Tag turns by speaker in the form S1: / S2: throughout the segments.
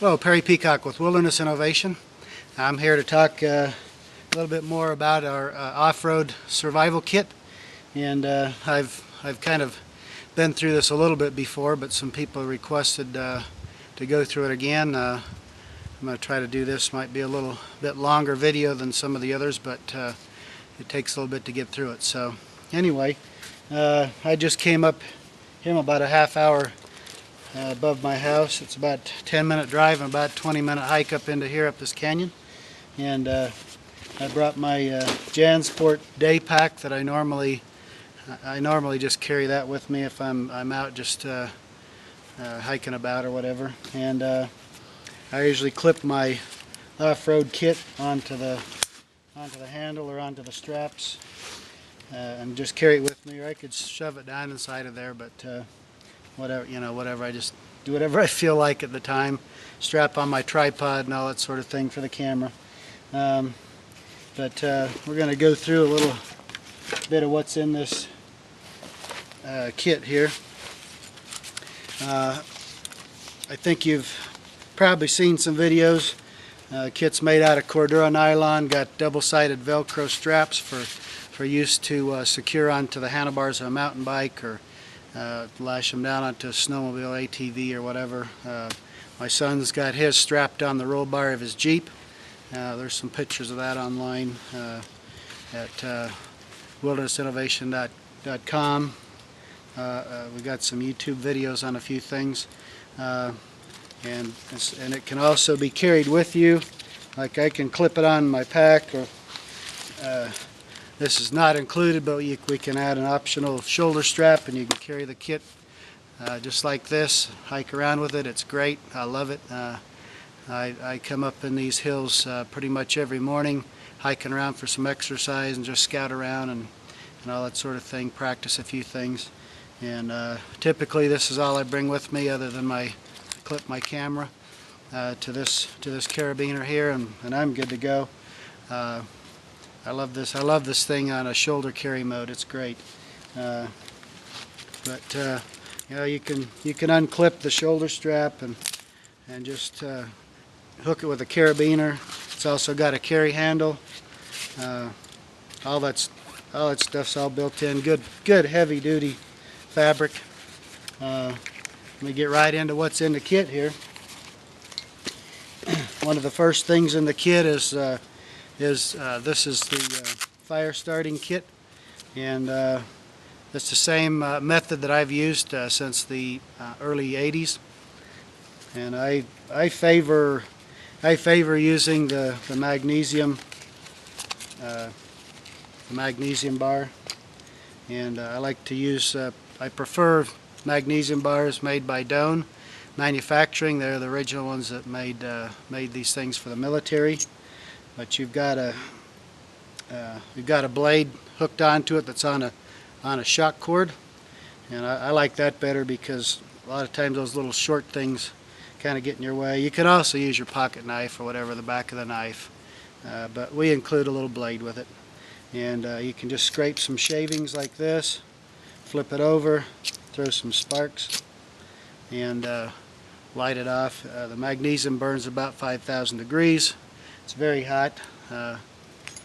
S1: Hello, Perry Peacock with Wilderness Innovation. I'm here to talk a little bit more about our off-road survival kit. And I've kind of been through this a little bit before, but some people requested to go through it again. I'm going to try to do this. Might be a little bit longer video than some of the others, but it takes a little bit to get through it. So anyway, I just came up here about a half hour above my house. It's about a 10-minute drive and about a 20-minute hike up into here, up this canyon. And I brought my JanSport day pack that I normally just carry that with me if I'm out just hiking about or whatever. And I usually clip my off-road kit onto the handle or onto the straps and just carry it with me, or I could shove it down inside of there, but whatever, I just do whatever I feel like at the time. Strap on my tripod and all that sort of thing for the camera. But we're going to go through a little bit of what's in this kit here. I think you've probably seen some videos. Kit's made out of Cordura nylon, got double-sided Velcro straps for use to secure onto the handlebars of a mountain bike, or lash them down onto a snowmobile, ATV, or whatever. My son's got his strapped on the roll bar of his Jeep. There's some pictures of that online at wildernessinnovation.com. We got some YouTube videos on a few things, and it can also be carried with you. Like, I can clip it on my pack, or this is not included, but we can add an optional shoulder strap, and you can carry the kit just like this, hike around with it. It's great. I love it. I come up in these hills pretty much every morning, hiking around for some exercise and just scout around and all that sort of thing, practice a few things. And typically this is all I bring with me, other than clip my camera to this carabiner here, and I'm good to go. I love this. I love this thing on a shoulder carry mode. It's great. But you can unclip the shoulder strap and just hook it with a carabiner. It's also got a carry handle. All that stuff's all built in. Good heavy duty fabric. Let me get right into what's in the kit here. One of the first things in the kit is this is the fire starting kit, and it's the same method that I've used since the early 80s. And I favor using the magnesium bar, and I like to use I prefer magnesium bars made by Doane Manufacturing. They're the original ones that made these things for the military. But you've got a blade hooked onto it that's on a shock cord, and I like that better because a lot of times those little short things kind of get in your way. You can also use your pocket knife or whatever, the back of the knife, but we include a little blade with it. And you can just scrape some shavings like this, flip it over, throw some sparks, and light it off. The magnesium burns about 5,000 degrees. It's very hot.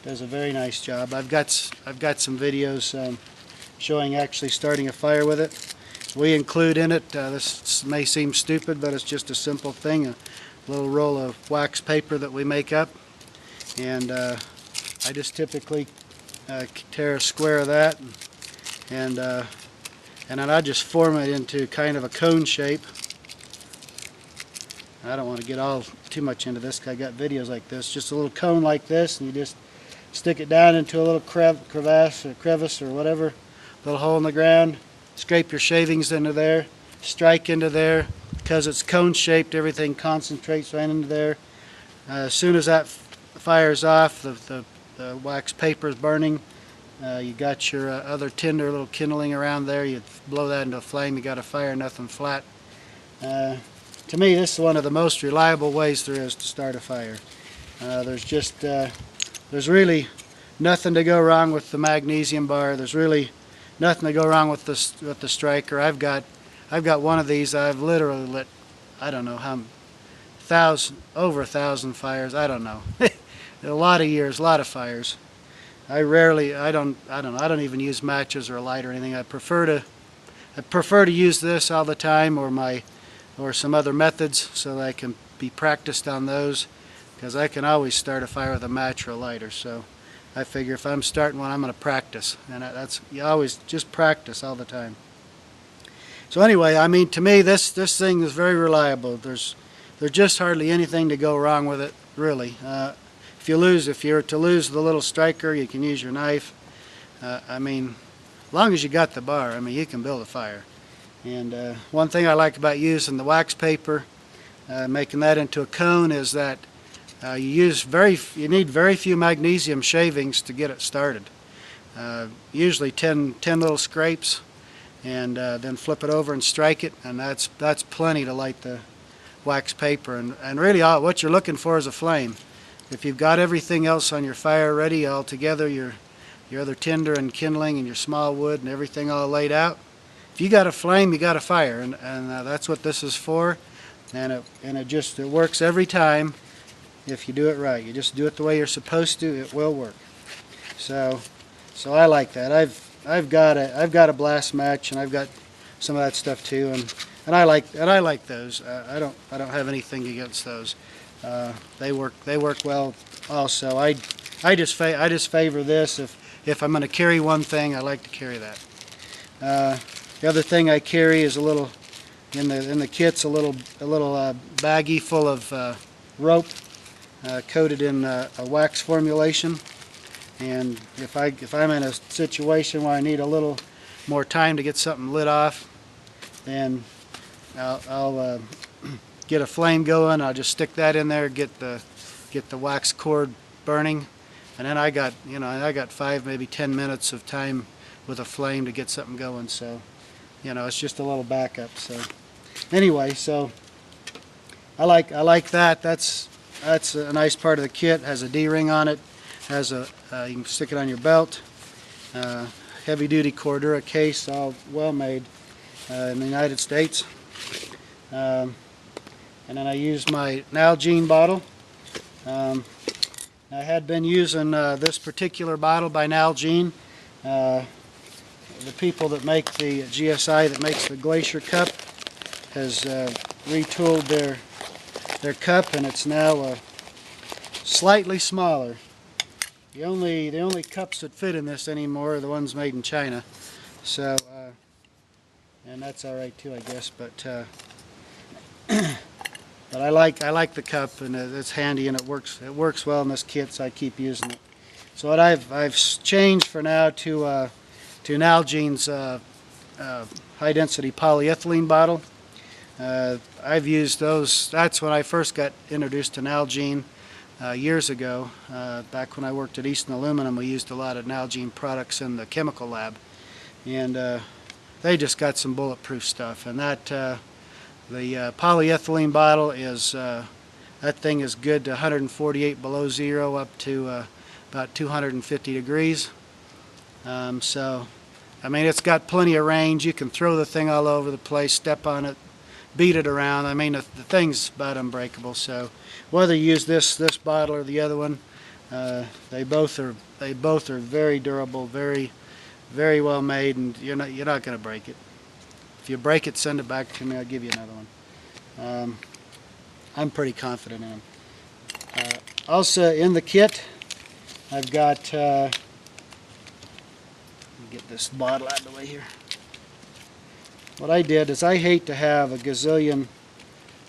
S1: Does a very nice job. I've got some videos showing actually starting a fire with it. We include in it, this may seem stupid, but it's just a simple thing, a little roll of wax paper that we make up, and I just typically tear a square of that, and then I just form it into kind of a cone shape. I don't want to get too much into this because I got videos like this. Just a little cone like this, and you just stick it down into a little crevice or whatever, little hole in the ground. Scrape your shavings into there, strike into there. Because it's cone shaped, everything concentrates right into there. As soon as that fires off, the wax paper is burning. You got your other tinder, little kindling around there. You blow that into a flame. You got a fire, nothing flat. To me, this is one of the most reliable ways there is to start a fire. There's really nothing to go wrong with the magnesium bar. There's really nothing to go wrong with the striker. I've got one of these. I've literally lit, I don't know how, over 1,000 fires. I don't know. A lot of years, a lot of fires. I don't even use matches or a light or anything. I prefer to use this all the time, or some other methods, so that I can be practiced on those, because I can always start a fire with a match or a lighter. So I figure if I'm starting one, I'm going to practice, and you always just practice all the time. So anyway, I mean, to me, this thing is very reliable. There's just hardly anything to go wrong with it, really. If you're to lose the little striker, you can use your knife. I mean, as long as you got the bar, I mean, you can build a fire. And one thing I like about using the wax paper, making that into a cone, is that you need very few magnesium shavings to get it started. Usually 10 little scrapes, and then flip it over and strike it, and that's plenty to light the wax paper. And really, what you're looking for is a flame. If you've got everything else on your fire ready all together, your other tinder and kindling and your small wood and everything all laid out, if you got a flame, you got a fire, and that's what this is for. And it works every time if you do it right. You just do it the way you're supposed to, it will work. So I like that. I've got a blast match, and I've got some of that stuff too, and I like those. I don't have anything against those. They work well also. I just favor this. If I'm going to carry one thing, I like to carry that. The other thing I carry is a little, in the kit's, a little baggie full of rope coated in a wax formulation. And if I'm in a situation where I need a little more time to get something lit off, then I'll get a flame going. I'll just stick that in there, get the wax cord burning, and then I got 5, maybe 10 minutes of time with a flame to get something going. So, it's just a little backup. So, anyway, so I like that. That's a nice part of the kit. Has a D-ring on it. Has you can stick it on your belt. Heavy-duty Cordura case, all well made in the United States. And then I used my Nalgene bottle. I had been using this particular bottle by Nalgene. The people that make the GSI that makes the Glacier cup has retooled their cup, and it's now slightly smaller. The only cups that fit in this anymore are the ones made in China. So, and that's all right too, I guess. But but I like the cup, and it's handy, and it works well in this kit, so I keep using it. So what I've changed for now to Nalgene's high density polyethylene bottle. I've used those. That's when I first got introduced to Nalgene years ago. Back when I worked at Easton Aluminum, we used a lot of Nalgene products in the chemical lab, and they just got some bulletproof stuff. And that the polyethylene bottle is that thing is good to 148 below zero up to about 250 degrees. So I mean, it's got plenty of range. You can throw the thing all over the place, step on it, beat it around. I mean, the thing's about unbreakable. So whether you use this bottle or the other one, they both are very durable, very well made, and you're not going to break it. If you break it, send it back to me. I'll give you another one. I'm pretty confident in them. Also in the kit, I've got. Let me get this bottle out of the way here. What I did is, I hate to have a gazillion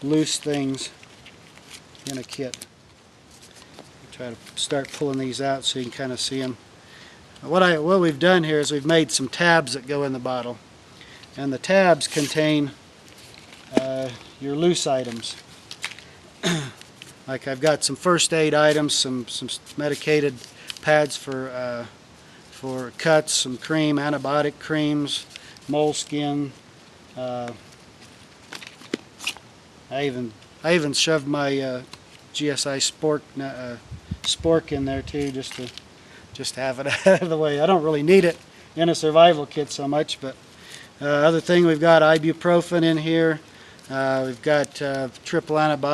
S1: loose things in a kit. I'll try to start pulling these out so you can kind of see them. What we've done here is we've made some tabs that go in the bottle, and the tabs contain your loose items. Like I've got some first aid items, some medicated pads for cuts, some cream, antibiotic creams, moleskin. I even shoved my GSI spork in there too, just to have it out of the way. I don't really need it in a survival kit so much, but other thing, we've got ibuprofen in here. We've got triple antibiotics.